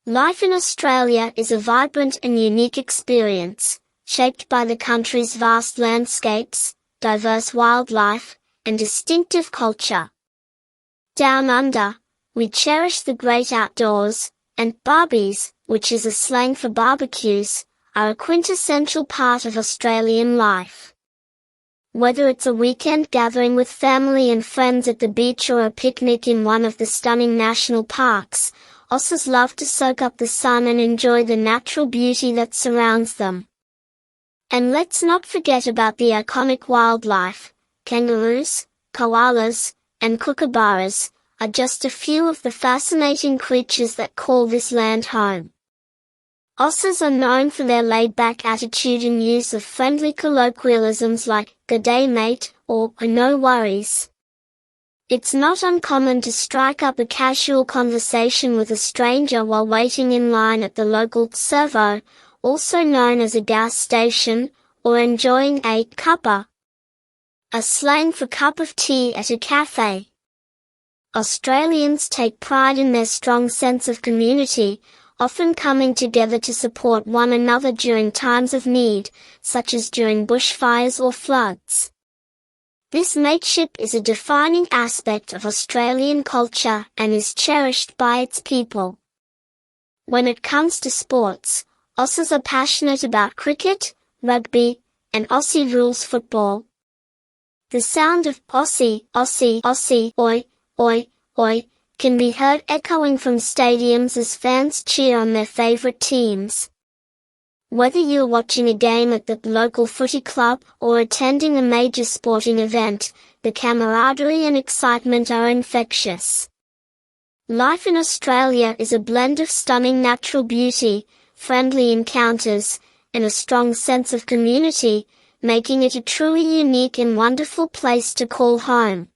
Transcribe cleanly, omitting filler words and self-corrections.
Life in Australia is a vibrant and unique experience, shaped by the country's vast landscapes, diverse wildlife, and distinctive culture. Down under, we cherish the great outdoors, and barbies, which is a slang for barbecues, are a quintessential part of Australian life. Whether it's a weekend gathering with family and friends at the beach or a picnic in one of the stunning national parks, Aussies love to soak up the sun and enjoy the natural beauty that surrounds them. And let's not forget about the iconic wildlife. Kangaroos, koalas, and kookaburras are just a few of the fascinating creatures that call this land home. Aussies are known for their laid-back attitude and use of friendly colloquialisms like, "G'day mate," or, "no worries." It's not uncommon to strike up a casual conversation with a stranger while waiting in line at the local servo, also known as a gas station, or enjoying a cuppa, a slang for cup of tea at a cafe. Australians take pride in their strong sense of community, often coming together to support one another during times of need, such as during bushfires or floods. This mateship is a defining aspect of Australian culture and is cherished by its people. When it comes to sports, Aussies are passionate about cricket, rugby, and Aussie rules football. The sound of Aussie, Aussie, Aussie, oi, oi, oi, can be heard echoing from stadiums as fans cheer on their favourite teams. Whether you're watching a game at the local footy club or attending a major sporting event, the camaraderie and excitement are infectious. Life in Australia is a blend of stunning natural beauty, friendly encounters, and a strong sense of community, making it a truly unique and wonderful place to call home.